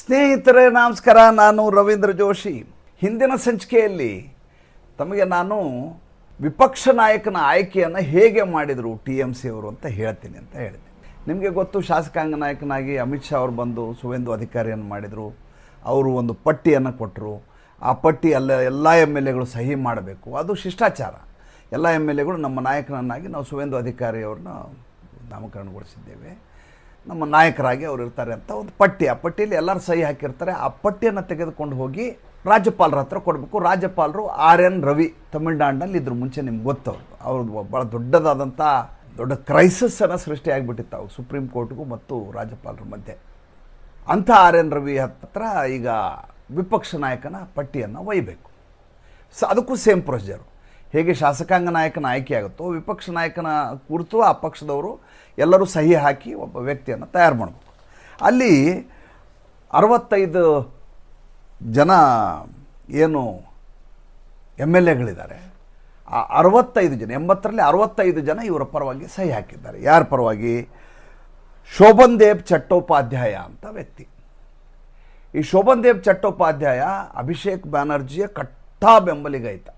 ಸ್ನೇಹಿತರೆ ನಮಸ್ಕಾರ. ನಾನು ರವೀಂದ್ರ ಜೋಶಿ. ಹಿಂದಿನ ಸಂಚಿಕೆಯಲ್ಲಿ ತಮಗೆ ನಾನು ವಿಪಕ್ಷ ನಾಯಕನ ಆಯ್ಕೆಯನ್ನು ಹೇಗೆ ಮಾಡಿದರು TMC ಅವರು ಅಂತ ಹೇಳ್ತೀನಿ ಅಂತ ಹೇಳಿದೆ. ನಿಮಗೆ ಗೊತ್ತು, ಶಾಸಕಾಂಗ ನಾಯಕನಾಗಿ ಅಮಿತ್ ಶಾ ಅವರು ಬಂದು ಸುವೇಂದು ಅಧಿಕಾರಿಯನ್ನು ಮಾಡಿದರು. ಅವರು ಒಂದು ಪಟ್ಟಿಯನ್ನು ಕೊಟ್ಟರು. ಆ ಪಟ್ಟಿ ಎಲ್ಲ MLAಗಳು ಸಹಿ ಮಾಡಬೇಕು. ಅದು ಶಿಷ್ಟಾಚಾರ. ಎಲ್ಲ MLAಗಳು ನಮ್ಮ ನಾಯಕನನ್ನಾಗಿ ನಾವು ಸುವೇಂದು ಅಧಿಕಾರಿ ಅವ್ರನ್ನ ನಾಮಕರಣಗೊಳಿಸಿದ್ದೇವೆ. ನಮ್ಮ ನಾಯಕರಾಗಿ ಅವರು ಇರ್ತಾರೆ ಅಂತ ಒಂದು ಪಟ್ಟಿ. ಆ ಪಟ್ಟಿಯಲ್ಲಿ ಎಲ್ಲರೂ ಸಹಿ ಹಾಕಿರ್ತಾರೆ. ಆ ಪಟ್ಟಿಯನ್ನು ತೆಗೆದುಕೊಂಡು ಹೋಗಿ ರಾಜ್ಯಪಾಲರ ಹತ್ರ ಕೊಡಬೇಕು. ರಾಜ್ಯಪಾಲರು RN ರವಿ ತಮಿಳುನಾಡಿನಲ್ಲಿ ಇದ್ರು. ಮುಂಚೆ ನಿಮ್ಗೆ ಗೊತ್ತವರು. ಅವ್ರದ್ದು ಭಾಳ ದೊಡ್ಡ ಕ್ರೈಸಿಸನ್ನು ಸೃಷ್ಟಿಯಾಗಿಬಿಟ್ಟಿತ್ತು ಅವು ಸುಪ್ರೀಂ ಕೋರ್ಟ್ಗೂ ಮತ್ತು ರಾಜ್ಯಪಾಲರ ಮಧ್ಯೆ. ಅಂಥ RN ರವಿ ಹತ್ರ ಈಗ ವಿಪಕ್ಷ ನಾಯಕನ ಪಟ್ಟಿಯನ್ನು ಒಯ್ಯಬೇಕು. ಅದಕ್ಕೂ ಸೇಮ್ ಪ್ರೊಸೀಜರು. ಹೇಗೆ ಶಾಸಕಾಂಗ ನಾಯಕನ ಆಯ್ಕೆ ಆಗುತ್ತೋ, ವಿಪಕ್ಷ ನಾಯಕನ ಕುರಿತು ಆ ಪಕ್ಷದವರು ಎಲ್ಲರೂ ಸಹಿ ಹಾಕಿ ಒಬ್ಬ ವ್ಯಕ್ತಿಯನ್ನು ತಯಾರು ಮಾಡಬೇಕು. ಅಲ್ಲಿ 65 ಜನ ಏನು MLAಗಳಿದ್ದಾರೆ. ಆ 65 ಜನ, 80ರಲ್ಲಿ 65 ಜನ ಇವರ ಪರವಾಗಿ ಸಹಿ ಹಾಕಿದ್ದಾರೆ. ಯಾರ ಪರವಾಗಿ? ಶೋಭನ್ ದೇವ್ ಚಟ್ಟೋಪಾಧ್ಯಾಯ ಅಂತ ವ್ಯಕ್ತಿ. ಈ ಶೋಭನ್ ದೇವ್ ಚಟ್ಟೋಪಾಧ್ಯಾಯ ಅಭಿಷೇಕ್ ಬ್ಯಾನರ್ಜಿಯ ಕಟ್ಟಾ ಬೆಂಬಲಿಗಾಯಿತ.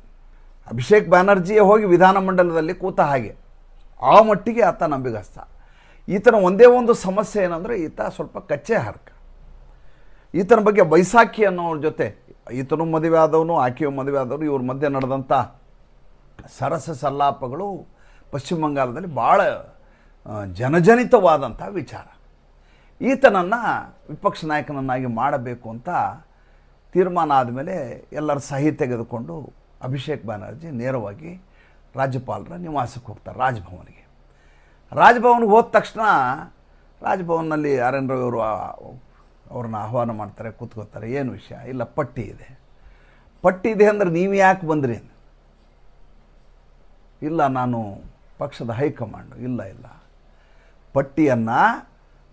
ಅಭಿಷೇಕ್ ಬ್ಯಾನರ್ಜಿಯೇ ಹೋಗಿ ವಿಧಾನಮಂಡಲದಲ್ಲಿ ಕೂತ ಹಾಗೆ. ಆ ಮಟ್ಟಿಗೆ ಆತ ನಂಬಿಗಸ್ತ. ಈತನ ಒಂದೇ ಒಂದು ಸಮಸ್ಯೆ ಏನಂದರೆ, ಈತ ಸ್ವಲ್ಪ ಕಚ್ಚೆ ಹರ್ಕ. ಈತನ ಬಗ್ಗೆ ಬೈಸಾಖಿ ಅನ್ನೋರ ಜೊತೆ, ಈತನು ಮದುವೆ ಆದವನು, ಆಕೆಯು ಮದುವೆ ಆದವರು, ಇವ್ರ ಮಧ್ಯೆ ನಡೆದಂಥ ಸರಸ ಸಲ್ಲಾಪಗಳು ಪಶ್ಚಿಮ ಬಂಗಾಳದಲ್ಲಿ ಭಾಳ ಜನಜನಿತವಾದಂಥ ವಿಚಾರ. ಈತನನ್ನು ವಿಪಕ್ಷ ನಾಯಕನನ್ನಾಗಿ ಮಾಡಬೇಕು ಅಂತ ತೀರ್ಮಾನ ಆದಮೇಲೆ ಎಲ್ಲರ ಸಹಿ ತೆಗೆದುಕೊಂಡು ಅಭಿಷೇಕ್ ಬ್ಯಾನರ್ಜಿ ನೇರವಾಗಿ ರಾಜ್ಯಪಾಲರ ನಿವಾಸಕ್ಕೆ ಹೋಗ್ತಾರೆ, ರಾಜಭವನಿಗೆ. ರಾಜಭವನಿಗೆ ಹೋದ ತಕ್ಷಣ ರಾಜಭವನಲ್ಲಿ RN ರವಿ ಅವರು ಅವ್ರನ್ನ ಆಹ್ವಾನ ಮಾಡ್ತಾರೆ, ಕೂತ್ಕೋತಾರೆ. ಏನು ವಿಷಯ? ಇಲ್ಲ, ಪಟ್ಟಿ ಇದೆ. ಪಟ್ಟಿ ಇದೆ ಅಂದರೆ ನೀವು ಯಾಕೆ ಬಂದ್ರಿ? ಇಲ್ಲ, ನಾನು ಪಕ್ಷದ ಹೈಕಮಾಂಡು. ಇಲ್ಲ, ಪಟ್ಟಿಯನ್ನು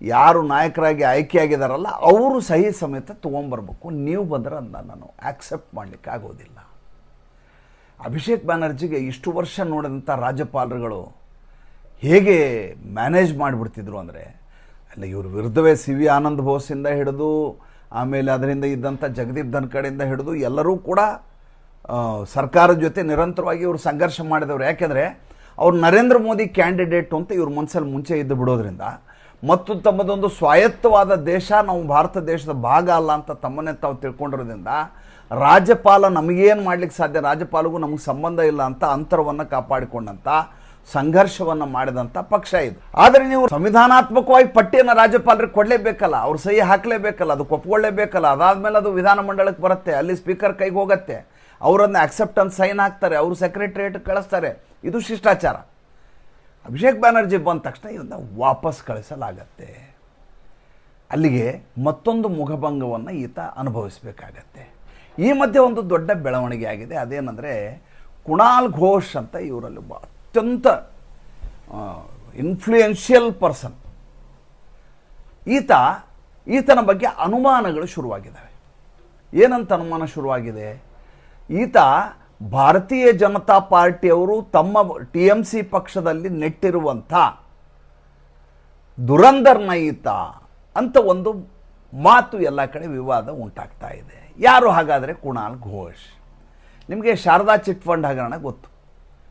ಯಾರು ನಾಯಕರಾಗಿ ಆಯ್ಕೆಯಾಗಿದ್ದಾರಲ್ಲ ಅವರು ಸಹಿ ಸಮೇತ ತೊಗೊಂಬರ್ಬೇಕು. ನೀವು ಬಂದರೆ ಅದನ್ನ ನಾನು ಆಕ್ಸೆಪ್ಟ್ ಮಾಡಲಿಕ್ಕೆ ಆಗೋದಿಲ್ಲ. ಅಭಿಷೇಕ್ ಬ್ಯಾನರ್ಜಿಗೆ ಇಷ್ಟು ವರ್ಷ ನೋಡಿದಂಥ ರಾಜ್ಯಪಾಲರುಗಳು ಹೇಗೆ ಮ್ಯಾನೇಜ್ ಮಾಡಿಬಿಡ್ತಿದ್ರು ಅಂದರೆ, ಅಲ್ಲ, ಇವ್ರ ವಿರುದ್ಧವೇ CV ಆನಂದ್ ಬೋಸಿಂದ ಹಿಡಿದು ಆಮೇಲೆ ಅದರಿಂದ ಇದ್ದಂಥ ಜಗದೀಪ್ ಧನ್ಕಡಿಂದ ಹಿಡಿದು ಎಲ್ಲರೂ ಕೂಡ ಸರ್ಕಾರದ ಜೊತೆ ನಿರಂತರವಾಗಿ ಇವರು ಸಂಘರ್ಷ ಮಾಡಿದವರು. ಯಾಕೆಂದರೆ ಅವ್ರು ನರೇಂದ್ರ ಮೋದಿ ಕ್ಯಾಂಡಿಡೇಟು ಅಂತ ಇವ್ರ ಮನಸ್ಸಲ್ಲಿ ಮುಂಚೆ ಇದ್ದು ಬಿಡೋದ್ರಿಂದ, ಮತ್ತು ತಮ್ಮದೊಂದು ಸ್ವಾಯತ್ತವಾದ ದೇಶ, ನಾವು ಭಾರತ ದೇಶದ ಭಾಗ ಅಲ್ಲ ಅಂತ ತಮ್ಮನ್ನೇ ತಾವು ತಿಳ್ಕೊಂಡಿರೋದ್ರಿಂದ ರಾಜ್ಯಪಾಲ ನಮಗೇನು ಮಾಡಲಿಕ್ಕೆ ಸಾಧ್ಯ, ರಾಜ್ಯಪಾಲಗೂ ನಮಗೆ ಸಂಬಂಧ ಇಲ್ಲ ಅಂತ ಅಂತರವನ್ನು ಕಾಪಾಡಿಕೊಂಡಂಥ ಸಂಘರ್ಷವನ್ನು ಮಾಡಿದಂಥ ಪಕ್ಷ ಇದು. ಆದರೆ ನೀವು ಸಂವಿಧಾನಾತ್ಮಕವಾಗಿ ಪಟ್ಟಿಯನ್ನು ರಾಜ್ಯಪಾಲರಿಗೆ ಕೊಡಲೇಬೇಕಲ್ಲ, ಅವ್ರು ಸಹಿ ಹಾಕಲೇಬೇಕಲ್ಲ, ಅದು ಒಪ್ಕೊಳ್ಳೇಬೇಕಲ್ಲ. ಅದಾದಮೇಲೆ ಅದು ವಿಧಾನಮಂಡಲಕ್ಕೆ ಬರುತ್ತೆ, ಅಲ್ಲಿ ಸ್ಪೀಕರ್ ಕೈಗೆ ಹೋಗುತ್ತೆ, ಅವರನ್ನು ಅಕ್ಸೆಪ್ಟೆನ್ಸ್ ಸೈನ್ ಹಾಕ್ತಾರೆ, ಅವರು ಸೆಕ್ರೆಟರಿಯೇಟ್ಗೆ ಕಳಿಸ್ತಾರೆ. ಇದು ಶಿಷ್ಟಾಚಾರ. ಅಭಿಷೇಕ್ ಬ್ಯಾನರ್ಜಿ ಬಂದ ತಕ್ಷಣ ಇದನ್ನು ವಾಪಸ್ ಕಳಿಸಲಾಗತ್ತೆ. ಅಲ್ಲಿಗೆ ಮತ್ತೊಂದು ಮುಖಭಂಗವನ್ನು ಈತ ಅನುಭವಿಸಬೇಕಾಗತ್ತೆ. ಈ ಮಧ್ಯೆ ಒಂದು ದೊಡ್ಡ ಬೆಳವಣಿಗೆ ಆಗಿದೆ. ಅದೇನೆಂದರೆ, ಕುಣಾಲ್ ಘೋಷ್ ಅಂತ ಇವರಲ್ಲಿ ಅತ್ಯಂತ ಇನ್ಫ್ಲೂಯೆನ್ಷಿಯಲ್ ಪರ್ಸನ್. ಈತನ ಬಗ್ಗೆ ಅನುಮಾನಗಳು ಶುರುವಾಗಿದ್ದಾವೆ. ಏನಂತ ಅನುಮಾನ ಶುರುವಾಗಿದೆ? ಈತ ಭಾರತೀಯ ಜನತಾ ಪಾರ್ಟಿಯವರು ತಮ್ಮ TMC ಪಕ್ಷದಲ್ಲಿ ನೆಟ್ಟಿರುವಂಥ ದುರಂದರ್ನ ಈತ ಅಂತ ಒಂದು ಮಾತು ಎಲ್ಲ ಕಡೆ ವಿವಾದ ಉಂಟಾಗ್ತಾ ಇದೆ. ಯಾರು ಹಾಗಾದರೆ? ಕುಣಾಲ್ ಘೋಷ್. ನಿಮಗೆ ಶಾರದಾ ಚಿಟ್ ಫಂಡ್ ಹಗರಣ ಗೊತ್ತು.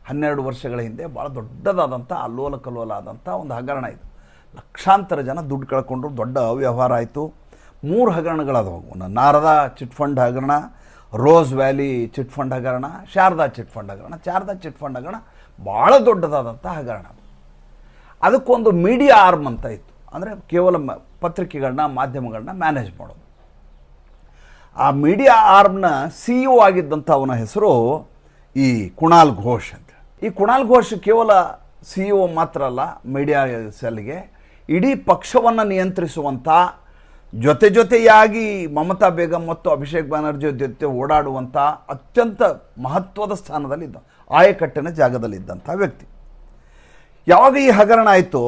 12 ವರ್ಷಗಳ ಹಿಂದೆ ಭಾಳ ದೊಡ್ಡದಾದಂಥ ಅಲ್ಲೋಲ ಕಲ್ಲೋಲ ಆದಂಥ ಒಂದು ಹಗರಣ ಇದು. ಲಕ್ಷಾಂತರ ಜನ ದುಡ್ಡು ಕಳ್ಕೊಂಡ್ರು, ದೊಡ್ಡ ಅವ್ಯವಹಾರ ಆಯಿತು. 3 ಹಗರಣಗಳಾದವು. ನಾರದಾ ಚಿಟ್ ಫಂಡ್ ಹಗರಣ, ರೋಸ್ ವ್ಯಾಲಿ ಚಿಟ್ ಫಂಡ್ ಹಗರಣ, ಶಾರದಾ ಚಿಟ್ ಫಂಡ್ ಹಗರಣ. ಶಾರದಾ ಚಿಟ್ ಫಂಡ್ ಹಗರಣ ಭಾಳ ದೊಡ್ಡದಾದಂಥ ಹಗರಣ. ಅದಕ್ಕೊಂದು ಮೀಡಿಯಾ ಆರ್ಮ್ ಅಂತ ಇತ್ತು. ಅಂದರೆ ಕೇವಲ ಪತ್ರಿಕೆಗಳನ್ನ, ಮಾಧ್ಯಮಗಳನ್ನ ಮ್ಯಾನೇಜ್ ಮಾಡೋದು. ಆ ಮೀಡಿಯಾ ಆರ್ಮ್ನ CEO ಆಗಿದ್ದಂಥ ಅವನ ಹೆಸರು ಈ ಕುಣಾಲ್ ಘೋಷ್ ಅಂತ. ಈ ಕುಣಾಲ್ ಘೋಷ್ ಕೇವಲ CEO ಮಾತ್ರ ಅಲ್ಲ, ಮೀಡಿಯಾ ಸೆಲ್ಗೆ ಇಡೀ ಪಕ್ಷವನ್ನು ನಿಯಂತ್ರಿಸುವಂಥ, ಜೊತೆಯಾಗಿ ಮಮತಾ ಬೇಗಂ ಮತ್ತು ಅಭಿಷೇಕ್ ಬ್ಯಾನರ್ಜಿ ಜೊತೆ ಓಡಾಡುವಂಥ ಅತ್ಯಂತ ಮಹತ್ವದ ಸ್ಥಾನದಲ್ಲಿದ್ದ, ಆಯಕಟ್ಟಿನ ಜಾಗದಲ್ಲಿದ್ದಂಥ ವ್ಯಕ್ತಿ. ಯಾವಾಗ ಈ ಹಗರಣ ಆಯಿತು,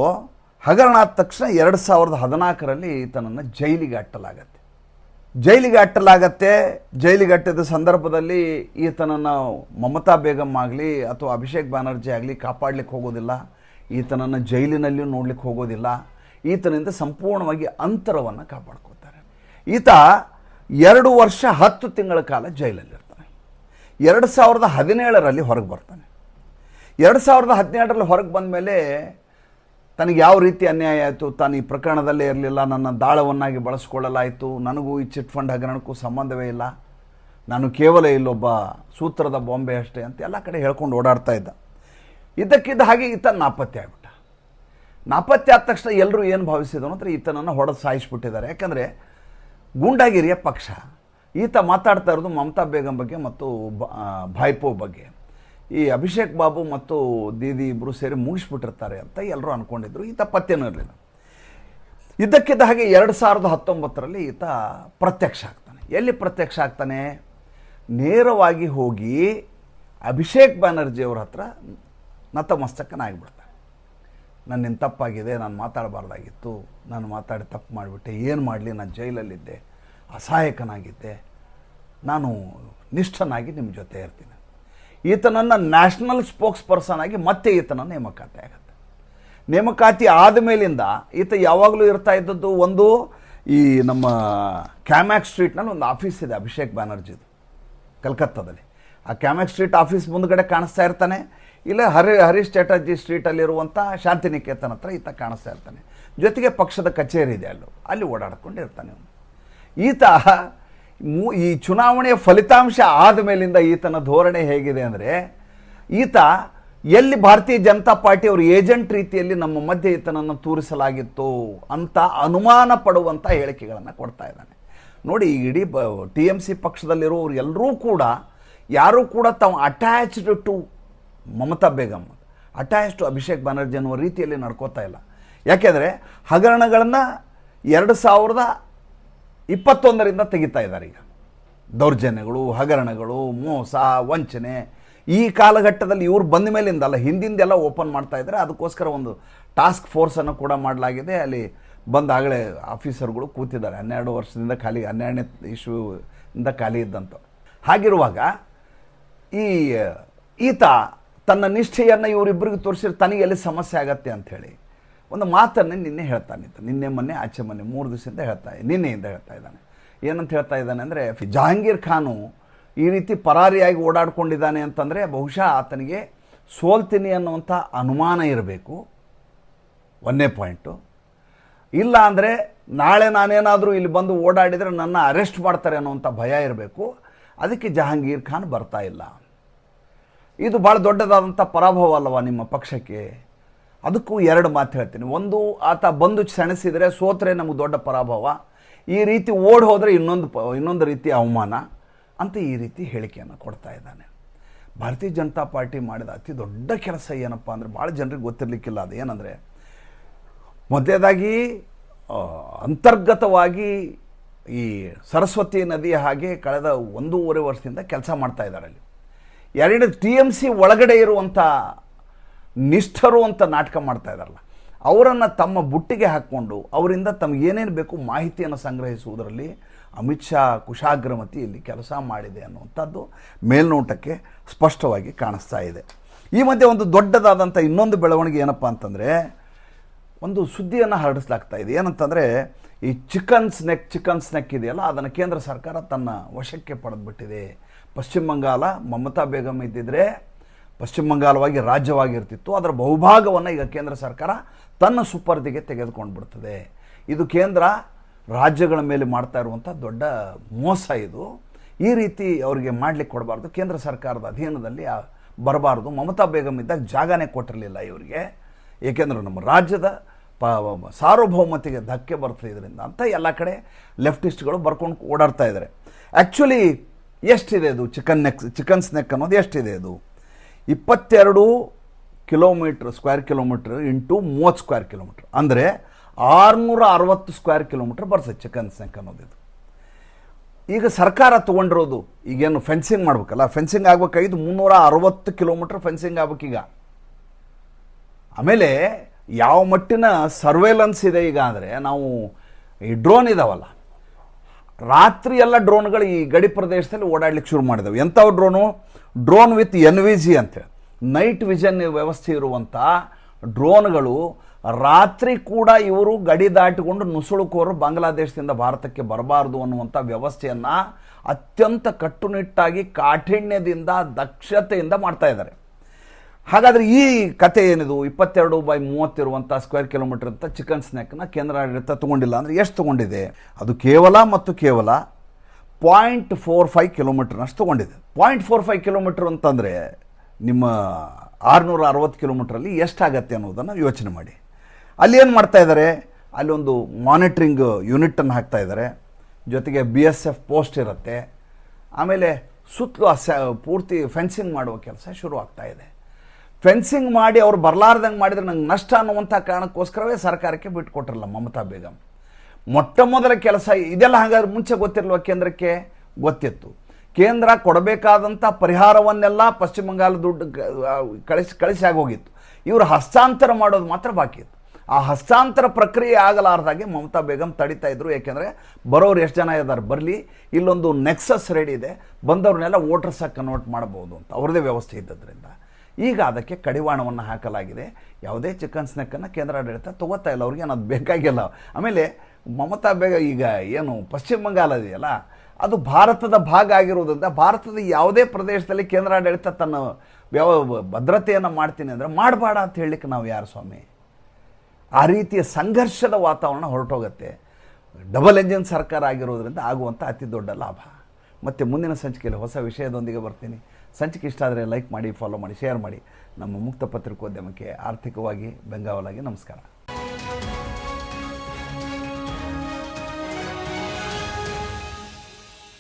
ಹಗರಣ ಆದ ತಕ್ಷಣ 2014ರಲ್ಲಿ ಈತನನ್ನು ಜೈಲಿಗೆ ಅಟ್ಟಲಾಗತ್ತೆ. ಜೈಲಿಗೆ ಅಟ್ಟಿದ ಸಂದರ್ಭದಲ್ಲಿ ಈತನನ್ನು ಮಮತಾ ಬೇಗಂ ಆಗಲಿ ಅಥವಾ ಅಭಿಷೇಕ್ ಬ್ಯಾನರ್ಜಿ ಆಗಲಿ ಕಾಪಾಡಲಿಕ್ಕೆ ಹೋಗೋದಿಲ್ಲ. ಈತನನ್ನು ಜೈಲಿನಲ್ಲಿಯೂ ನೋಡ್ಲಿಕ್ಕೆ ಹೋಗೋದಿಲ್ಲ. ಈತನಿಂದ ಸಂಪೂರ್ಣವಾಗಿ ಅಂತರವನ್ನು ಕಾಪಾಡ್ಕೋತಾರೆ. ಈತ 2 ವರ್ಷ 10 ತಿಂಗಳ ಕಾಲ ಜೈಲಲ್ಲಿರ್ತಾನೆ. 2017ರಲ್ಲಿ ಹೊರಗೆ ಬರ್ತಾನೆ. 2017ರಲ್ಲಿ ಹೊರಗೆ ಬಂದ ಮೇಲೆ ತನಗೆ ಯಾವ ರೀತಿ ಅನ್ಯಾಯ ಆಯಿತು, ತಾನು ಈ ಪ್ರಕರಣದಲ್ಲೇ ಇರಲಿಲ್ಲ, ನನ್ನ ದಾಳವನ್ನಾಗಿ ಬಳಸ್ಕೊಳ್ಳಲಾಯಿತು, ನನಗೂ ಈ ಚಿಟ್ ಫಂಡ್ ಹಗರಣಕ್ಕೂ ಸಂಬಂಧವೇ ಇಲ್ಲ, ನಾನು ಕೇವಲ ಇಲ್ಲೊಬ್ಬ ಸೂತ್ರದ ಬಾಂಬೆ ಅಷ್ಟೇ ಅಂತ ಎಲ್ಲ ಕಡೆ ಹೇಳ್ಕೊಂಡು ಓಡಾಡ್ತಾ ಇದ್ದ. ಇದ್ದಕ್ಕಿದ್ದ ಹಾಗೆ ಈತ ನಾಪತ್ತೆ ಆಗ್ಬಿಟ್ಟ. ನಾಪತ್ತೆ ಆದ ತಕ್ಷಣ ಎಲ್ಲರೂ ಏನು ಭಾವಿಸಿದ್ರು ಅಂದರೆ ಈತನನ್ನು ಹೊಡೆದು ಸಾಯಿಸ್ಬಿಟ್ಟಿದ್ದಾರೆ. ಯಾಕಂದರೆ ಗೂಂಡಾಗಿರಿಯ ಪಕ್ಷ. ಈತ ಮಾತಾಡ್ತಾ ಇರೋದು ಮಮತಾ ಬೇಗಂ ಬಗ್ಗೆ ಮತ್ತು ಭಾಯ್ಪೋ ಬಗ್ಗೆ. ಈ ಅಭಿಷೇಕ್ ಬಾಬು ಮತ್ತು ದೀದಿ ಇಬ್ಬರು ಸೇರಿ ಮುಗಿಸ್ಬಿಟ್ಟಿರ್ತಾರೆ ಅಂತ ಎಲ್ಲರೂ ಅಂದ್ಕೊಂಡಿದ್ರು. ಈತ ಪತ್ತೆನೂ ಇರಲಿಲ್ಲ. ಇದ್ದಕ್ಕಿದ್ದ ಹಾಗೆ 2019ರಲ್ಲಿ ಈತ ಪ್ರತ್ಯಕ್ಷ ಆಗ್ತಾನೆ. ಎಲ್ಲಿ ಪ್ರತ್ಯಕ್ಷ ಆಗ್ತಾನೆ? ನೇರವಾಗಿ ಹೋಗಿ ಅಭಿಷೇಕ್ ಬ್ಯಾನರ್ಜಿಯವ್ರ ಹತ್ರ ನತಮಸ್ತಕನಾಗಿಬಿಡ್ತಾನೆ. ನನ್ನಿಂದ ತಪ್ಪಾಗಿದೆ, ನಾನು ಮಾತಾಡಬಾರ್ದಾಗಿತ್ತು, ನಾನು ಮಾತಾಡಿ ತಪ್ಪು ಮಾಡಿಬಿಟ್ಟೆ, ಏನು ಮಾಡಲಿ, ನಾನು ಜೈಲಲ್ಲಿದ್ದೆ, ಅಸಹಾಯಕನಾಗಿದ್ದೆ, ನಾನು ನಿಷ್ಠನಾಗಿ ನಿಮ್ಮ ಜೊತೆ ಇರ್ತೀನಿ. ಈತನನ್ನು ನ್ಯಾಷನಲ್ ಸ್ಪೋಕ್ಸ್ ಪರ್ಸನ್ ಆಗಿ ಮತ್ತೆ ಈತನ ನೇಮಕಾತಿ ಆಗುತ್ತೆ. ನೇಮಕಾತಿ ಆದಮೇಲಿಂದ ಈತ ಯಾವಾಗಲೂ ಇರ್ತಾ ಇದ್ದದ್ದು ಒಂದು ಈ ನಮ್ಮ ಕ್ಯಾಮ್ಯಾಕ್ ಸ್ಟ್ರೀಟ್ನಲ್ಲಿ ಒಂದು ಆಫೀಸ್ ಇದೆ ಅಭಿಷೇಕ್ ಬ್ಯಾನರ್ಜಿದು ಕಲ್ಕತ್ತಾದಲ್ಲಿ. ಆ ಕ್ಯಾಮ್ಯಾಕ್ ಸ್ಟ್ರೀಟ್ ಆಫೀಸ್ ಮುಂದ್ಗಡೆ ಕಾಣಿಸ್ತಾ ಇರ್ತಾನೆ. ಇಲ್ಲ ಹರೀಶ್ ಚಟರ್ಜಿ ಸ್ಟ್ರೀಟಲ್ಲಿರುವಂಥ ಶಾಂತಿನಿಕೇತನ ಹತ್ರ ಈತ ಕಾಣಿಸ್ತಾ ಇರ್ತಾನೆ. ಜೊತೆಗೆ ಪಕ್ಷದ ಕಚೇರಿ ಇದೆ ಅಲ್ಲಿ ಓಡಾಡ್ಕೊಂಡು ಇರ್ತಾನೆ. ಈತ ಈ ಚುನಾವಣೆಯ ಫಲಿತಾಂಶ ಆದಮೇಲಿಂದ ಈತನ ಧೋರಣೆ ಹೇಗಿದೆ ಅಂದರೆ, ಈತ ಎಲ್ಲಿ ಭಾರತೀಯ ಜನತಾ ಪಾರ್ಟಿ ಅವರು ಏಜೆಂಟ್ ರೀತಿಯಲ್ಲಿ ನಮ್ಮ ಮಧ್ಯೆ ಈತನನ್ನು ತೂರಿಸಲಾಗಿತ್ತು ಅಂತ ಅನುಮಾನ ಪಡುವಂಥ ಹೇಳಿಕೆಗಳನ್ನು ಕೊಡ್ತಾ ಇದ್ದಾನೆ. ನೋಡಿ, ಇಡೀ TMC ಪಕ್ಷದಲ್ಲಿರೋರು ಎಲ್ಲರೂ ಕೂಡ ಯಾರೂ ಕೂಡ ತಾವು attached to Mamata Begum, attach to Abhishek Banerjee ಅನ್ನುವ ರೀತಿಯಲ್ಲಿ ನಡ್ಕೋತಾ ಇಲ್ಲ. ಯಾಕೆಂದರೆ ಹಗರಣಗಳನ್ನು 2021ರಿಂದ ತೆಗಿತಾ ಇದ್ದಾರೆ. ಈಗ ದೌರ್ಜನ್ಯಗಳು, ಹಗರಣಗಳು, ಮೋಸ, ವಂಚನೆ ಈ ಕಾಲಘಟ್ಟದಲ್ಲಿ ಇವ್ರು ಬಂದ ಮೇಲಿಂದಲ್ಲ, ಹಿಂದಿಂದೆಲ್ಲ ಓಪನ್ ಮಾಡ್ತಾ ಇದ್ದಾರೆ. ಅದಕ್ಕೋಸ್ಕರ ಒಂದು ಟಾಸ್ಕ್ ಫೋರ್ಸನ್ನು ಕೂಡ ಮಾಡಲಾಗಿದೆ. ಅಲ್ಲಿ ಬಂದಾಗಲೇ ಆಫೀಸರ್ಗಳು ಕೂತಿದ್ದಾರೆ. 12 ವರ್ಷದಿಂದ ಖಾಲಿ, 12ನೇ ಇಶ್ಯೂಯಿಂದ ಖಾಲಿ ಇದ್ದಂಥ. ಹಾಗಿರುವಾಗ ಈತ ತನ್ನ ನಿಷ್ಠೆಯನ್ನು ಇವರಿಬ್ಬರಿಗೆ ತೋರಿಸಿದ್ರೆ ತನಗೆ ಎಲ್ಲಿ ಸಮಸ್ಯೆ ಆಗತ್ತೆ ಅಂಥೇಳಿ ಒಂದು ಮಾತನ್ನು ನಿನ್ನೆ ಹೇಳ್ತಾನೆ. ನಿನ್ನೆ ಮೊನ್ನೆ ಆಚೆ ಮೊನ್ನೆ 3 ದಿವಸದಿಂದ ನಿನ್ನೆಯಿಂದ ಹೇಳ್ತಾ ಇದ್ದಾನೆ. ಏನಂತ ಹೇಳ್ತಾ ಇದ್ದಾನೆ ಅಂದರೆ, ಜಹಾಂಗೀರ್ ಖಾನು ಈ ರೀತಿ ಪರಾರಿಯಾಗಿ ಓಡಾಡ್ಕೊಂಡಿದ್ದಾನೆ ಅಂತಂದರೆ ಬಹುಶಃ ಆತನಿಗೆ ಸೋಲ್ತೀನಿ ಅನ್ನುವಂಥ ಅನುಮಾನ ಇರಬೇಕು, 1ನೇ ಪಾಯಿಂಟು. ಇಲ್ಲ ಅಂದರೆ ನಾಳೆ ನಾನೇನಾದರೂ ಇಲ್ಲಿ ಬಂದು ಓಡಾಡಿದರೆ ನನ್ನ ಅರೆಸ್ಟ್ ಮಾಡ್ತಾರೆ ಅನ್ನುವಂಥ ಭಯ ಇರಬೇಕು. ಅದಕ್ಕೆ ಜಹಾಂಗೀರ್ ಖಾನ್ ಬರ್ತಾ ಇಲ್ಲ. ಇದು ಭಾಳ ದೊಡ್ಡದಾದಂಥ ಪರಾಭವ ಅಲ್ಲವಾ ನಿಮ್ಮ ಪಕ್ಷಕ್ಕೆ? ಅದಕ್ಕೂ 2 ಮಾತು ಹೇಳ್ತೀನಿ. ಒಂದು, ಆತ ಬಂದು ಸೆಣಸಿದರೆ ಸೋತ್ರೆ ನಮಗೆ ದೊಡ್ಡ ಪರಾಭವ, ಈ ರೀತಿ ಓಡಿ ಹೋದರೆ ಇನ್ನೊಂದು ರೀತಿ ಅವಮಾನ ಅಂತ ಈ ರೀತಿ ಹೇಳಿಕೆಯನ್ನು ಕೊಡ್ತಾ ಇದ್ದಾನೆ. ಭಾರತೀಯ ಜನತಾ ಪಾರ್ಟಿ ಮಾಡಿದ ಅತಿ ದೊಡ್ಡ ಕೆಲಸ ಏನಪ್ಪ ಅಂದರೆ, ಭಾಳ ಜನರಿಗೆ ಗೊತ್ತಿರಲಿಕ್ಕಿಲ್ಲ. ಅದು ಏನಂದರೆ, ಮೊದಲೇದಾಗಿ ಅಂತರ್ಗತವಾಗಿ ಈ ಸರಸ್ವತಿ ನದಿಯ ಹಾಗೆ ಕಳೆದ 1.5 ವರ್ಷದಿಂದ ಕೆಲಸ ಮಾಡ್ತಾ ಇದ್ದಾರೆ. ಅಲ್ಲಿ 2 TMC ಒಳಗಡೆ ಇರುವಂಥ ನಿಷ್ಠರು ಅಂತ ನಾಟಕ ಮಾಡ್ತಾ ಇದ್ದಾರಲ್ಲ, ಅವರನ್ನು ತಮ್ಮ ಬುಟ್ಟಿಗೆ ಹಾಕ್ಕೊಂಡು ಅವರಿಂದ ತಮಗೇನೇನು ಬೇಕು ಮಾಹಿತಿಯನ್ನು ಸಂಗ್ರಹಿಸುವುದರಲ್ಲಿ ಅಮಿತ್ ಶಾ ಕುಶಾಗ್ರಮತಿ ಇಲ್ಲಿ ಕೆಲಸ ಮಾಡಿದೆ ಅನ್ನುವಂಥದ್ದು ಮೇಲ್ನೋಟಕ್ಕೆ ಸ್ಪಷ್ಟವಾಗಿ ಕಾಣಿಸ್ತಾ ಇದೆ. ಈ ಮಧ್ಯೆ ಒಂದು ದೊಡ್ಡದಾದಂಥ ಇನ್ನೊಂದು ಬೆಳವಣಿಗೆ ಏನಪ್ಪ ಅಂತಂದರೆ, ಒಂದು ಸುದ್ದಿಯನ್ನು ಹರಡಿಸಲಾಗ್ತಾ ಇದೆ. ಏನಂತಂದರೆ, ಈ ಚಿಕನ್ ಸ್ನೆಕ್ ಇದೆಯಲ್ಲ, ಅದನ್ನು ಕೇಂದ್ರ ಸರ್ಕಾರ ತನ್ನ ವಶಕ್ಕೆ ಪಡೆದುಬಿಟ್ಟಿದೆ. ಪಶ್ಚಿಮ ಬಂಗಾಳ ಮಮತಾ ಬೇಗಂ ಇದ್ದಿದ್ರೆ ಪಶ್ಚಿಮ ಬಂಗಾಳವಾಗಿ ರಾಜ್ಯವಾಗಿರ್ತಿತ್ತು. ಅದರ ಬಹುಭಾಗವನ್ನು ಈಗ ಕೇಂದ್ರ ಸರ್ಕಾರ ತನ್ನ ಸುಪರ್ದಿಗೆ ತೆಗೆದುಕೊಂಡು ಬಿಡ್ತದೆ. ಇದು ಕೇಂದ್ರ ರಾಜ್ಯಗಳ ಮೇಲೆ ಮಾಡ್ತಾ ಇರುವಂಥ ದೊಡ್ಡ ಮೋಸ. ಇದು ಈ ರೀತಿ ಅವರಿಗೆ ಮಾಡಲಿಕ್ಕೆ ಕೊಡಬಾರ್ದು, ಕೇಂದ್ರ ಸರ್ಕಾರದ ಅಧೀನದಲ್ಲಿ ಬರಬಾರ್ದು. ಮಮತಾ ಬೇಗಂ ಇದ್ದಾಗ ಜಾಗನೇ ಕೊಟ್ಟಿರಲಿಲ್ಲ ಇವರಿಗೆ, ಏಕೆಂದರೆ ನಮ್ಮ ರಾಜ್ಯದ ಸಾರ್ವಭೌಮತೆಗೆ ಧಕ್ಕೆ ಬರ್ತದೆ ಇದರಿಂದ ಅಂತ ಎಲ್ಲ ಕಡೆ ಲೆಫ್ಟಿಸ್ಟ್ಗಳು ಬರ್ಕೊಂಡು ಓಡಾಡ್ತಾ ಇದ್ದಾರೆ. ಆ್ಯಕ್ಚುಲಿ ಎಷ್ಟಿದೆ ಅದು ಚಿಕನ್ ಸ್ನೆಕ್ ಅನ್ನೋದು ಎಷ್ಟಿದೆ? ಅದು 22 square kilometre into 30 square kilometre, ಅಂದರೆ 660 ಸ್ಕ್ವೇರ್ ಕಿಲೋಮೀಟ್ರ್ ಬರ್ತದೆ ಚಿಕನ್ ಸ್ನೆಕ್ ಅನ್ನೋದು. ಈಗ ಸರ್ಕಾರ ತೊಗೊಂಡಿರೋದು, ಈಗೇನು ಫೆನ್ಸಿಂಗ್ ಮಾಡ್ಬೇಕಲ್ಲ, ಫೆನ್ಸಿಂಗ್ ಆಗ್ಬೇಕಾಗಿದ್ದು 360 ಕಿಲೋಮೀಟ್ರ್ ಫೆನ್ಸಿಂಗ್ ಆಗ್ಬೇಕೀಗ. ಆಮೇಲೆ ಯಾವ ಮಟ್ಟಿನ ಸರ್ವೇಲೆನ್ಸ್ ಇದೆ ಈಗ ಅಂದರೆ, ನಾವು ಈ ಡ್ರೋನ್ ಇದಾವಲ್ಲ, ರಾತ್ರಿ ಎಲ್ಲ ಡ್ರೋನ್ಗಳು ಈ ಗಡಿ ಪ್ರದೇಶದಲ್ಲಿ ಓಡಾಡ್ಲಿಕ್ಕೆ ಶುರು ಮಾಡಿದವು. ಎಂಥವು ಡ್ರೋನ್ ವಿತ್ NVG ಅಂತೇಳಿ, ನೈಟ್ ವಿಷನ್ ವ್ಯವಸ್ಥೆ ಇರುವಂಥ ಡ್ರೋನ್ಗಳು ರಾತ್ರಿ ಕೂಡ ಇವರು ಗಡಿ ದಾಟಿಕೊಂಡು ನುಸುಳುಕೋರು ಬಾಂಗ್ಲಾದೇಶದಿಂದ ಭಾರತಕ್ಕೆ ಬರಬಾರ್ದು ಅನ್ನುವಂಥ ವ್ಯವಸ್ಥೆಯನ್ನು ಅತ್ಯಂತ ಕಟ್ಟುನಿಟ್ಟಾಗಿ ಕಾಠಿಣ್ಯದಿಂದ ದಕ್ಷತೆಯಿಂದ ಮಾಡ್ತಾ ಇದ್ದಾರೆ. ಹಾಗಾದರೆ ಈ ಕತೆ ಏನಿದು 22/30 ಇರುವಂಥ ಸ್ಕ್ವೇರ್ ಕಿಲೋಮೀಟರ್ ಅಂತ ಚಿಕನ್ ಸ್ನ್ಯಾಕ್ನ ಕೇಂದ್ರ ಆಡಳಿತ ತೊಗೊಂಡಿಲ್ಲ ಅಂದರೆ ಎಷ್ಟು ತೊಗೊಂಡಿದೆ? ಅದು ಕೇವಲ 0.45 ಕಿಲೋಮೀಟರ್ನಷ್ಟು ತೊಗೊಂಡಿದೆ. 0.45 ಕಿಲೋಮೀಟರ್ ಅಂತಂದರೆ ನಿಮ್ಮ 660 ಕಿಲೋಮೀಟ್ರಲ್ಲಿ ಎಷ್ಟಾಗತ್ತೆ ಅನ್ನೋದನ್ನು ಯೋಚನೆ ಮಾಡಿ. ಅಲ್ಲಿ ಏನು ಮಾಡ್ತಾ ಇದ್ದಾರೆ? ಅಲ್ಲಿ ಒಂದು ಮಾನಿಟ್ರಿಂಗ್ ಯೂನಿಟನ್ನು ಹಾಕ್ತಾ ಇದ್ದಾರೆ, ಜೊತೆಗೆ BSF ಪೋಸ್ಟ್ ಇರುತ್ತೆ, ಆಮೇಲೆ ಸುತ್ತಲೂ ಪೂರ್ತಿ ಫೆನ್ಸಿಂಗ್ ಮಾಡುವ ಕೆಲಸ ಶುರು ಆಗ್ತಾ ಇದೆ. ಫೆನ್ಸಿಂಗ್ ಮಾಡಿ ಅವ್ರು ಬರಲಾರ್ದಂಗೆ ಮಾಡಿದರೆ ನಂಗೆ ನಷ್ಟ ಅನ್ನುವಂಥ ಕಾರಣಕ್ಕೋಸ್ಕರವೇ ಸರ್ಕಾರಕ್ಕೆ ಬಿಟ್ಟುಕೊಟ್ರಲ್ಲ ಮಮತಾ ಬೇಗಂ. ಮೊಟ್ಟ ಮೊದಲ ಕೆಲಸ ಇದೆಲ್ಲ. ಹಾಗಾದ್ರೆ ಮುಂಚೆ ಗೊತ್ತಿರಲ್ವ ಕೇಂದ್ರಕ್ಕೆ? ಗೊತ್ತಿತ್ತು. ಕೇಂದ್ರ ಕೊಡಬೇಕಾದಂಥ ಪರಿಹಾರವನ್ನೆಲ್ಲ ಪಶ್ಚಿಮ ಬಂಗಾಳ ದುಡ್ಡು ಕಳಿಸಿ ಆಗೋಗಿತ್ತು. ಇವರು ಹಸ್ತಾಂತರ ಮಾಡೋದು ಮಾತ್ರ ಬಾಕಿ ಇತ್ತು. ಆ ಹಸ್ತಾಂತರ ಪ್ರಕ್ರಿಯೆ ಆಗಲಾರ್ದಾಗೆ ಮಮತಾ ಬೇಗಂ ತಡಿತಾ ಇದ್ರು. ಯಾಕೆಂದರೆ ಬರೋರು ಎಷ್ಟು ಜನ ಇದ್ದಾರೆ ಬರಲಿ, ಇಲ್ಲೊಂದು ನೆಕ್ಸಸ್ ರೆಡಿ ಇದೆ, ಬಂದವ್ರನ್ನೆಲ್ಲ ವೋಟರ್ಸಾಗಿ ಕನ್ವರ್ಟ್ ಮಾಡ್ಬೋದು ಅಂತ ಅವ್ರದ್ದೇ ವ್ಯವಸ್ಥೆ ಇದ್ದದ್ರಿಂದ ಈಗ ಅದಕ್ಕೆ ಕಡಿವಾಣವನ್ನು ಹಾಕಲಾಗಿದೆ. ಯಾವುದೇ ಚಿಕನ್ ಸ್ನ್ಯಾಕನ್ನು ಕೇಂದ್ರ ಆಡಳಿತ ತೊಗೋತಾ ಇಲ್ಲ, ಅವ್ರಿಗೆ ಅದು ಬೇಕಾಗಿಲ್ಲ. ಆಮೇಲೆ ಮಮತಾ ಬೇಗ ಈಗ ಏನು ಪಶ್ಚಿಮ ಬಂಗಾಳ ಇದೆಯಲ್ಲ, ಅದು ಭಾರತದ ಭಾಗ ಆಗಿರೋದ್ರಿಂದ ಭಾರತದ ಯಾವುದೇ ಪ್ರದೇಶದಲ್ಲಿ ಕೇಂದ್ರ ಆಡಳಿತ ತನ್ನ ಭದ್ರತೆಯನ್ನು ಮಾಡ್ತೀನಿ ಅಂದರೆ ಮಾಡಬೇಡ ಅಂತ ಹೇಳಲಿಕ್ಕೆ ನಾವು ಯಾರು ಸ್ವಾಮಿ? ಆ ರೀತಿಯ ಸಂಘರ್ಷದ ವಾತಾವರಣ ಹೊರಟೋಗುತ್ತೆ. ಡಬಲ್ ಎಂಜಿನ್ ಸರ್ಕಾರ ಆಗಿರೋದ್ರಿಂದ ಆಗುವಂಥ ಅತಿ ದೊಡ್ಡ ಲಾಭ. ಮತ್ತು ಮುಂದಿನ ಸಂಚಿಕೆಯಲ್ಲಿ ಹೊಸ ವಿಷಯದೊಂದಿಗೆ ಬರ್ತೀನಿ. ಸಂಚಿಕೆ ಇಷ್ಟ ಆದರೆ ಲೈಕ್ ಮಾಡಿ, ಫಾಲೋ ಮಾಡಿ, ಶೇರ್ ಮಾಡಿ. ನಮ್ಮ ಮುಕ್ತ ಪತ್ರಿಕೋದ್ಯಮಕ್ಕೆ ಆರ್ಥಿಕವಾಗಿ ಬೆಂಗಾವಲಾಗಿ ನಮಸ್ಕಾರ.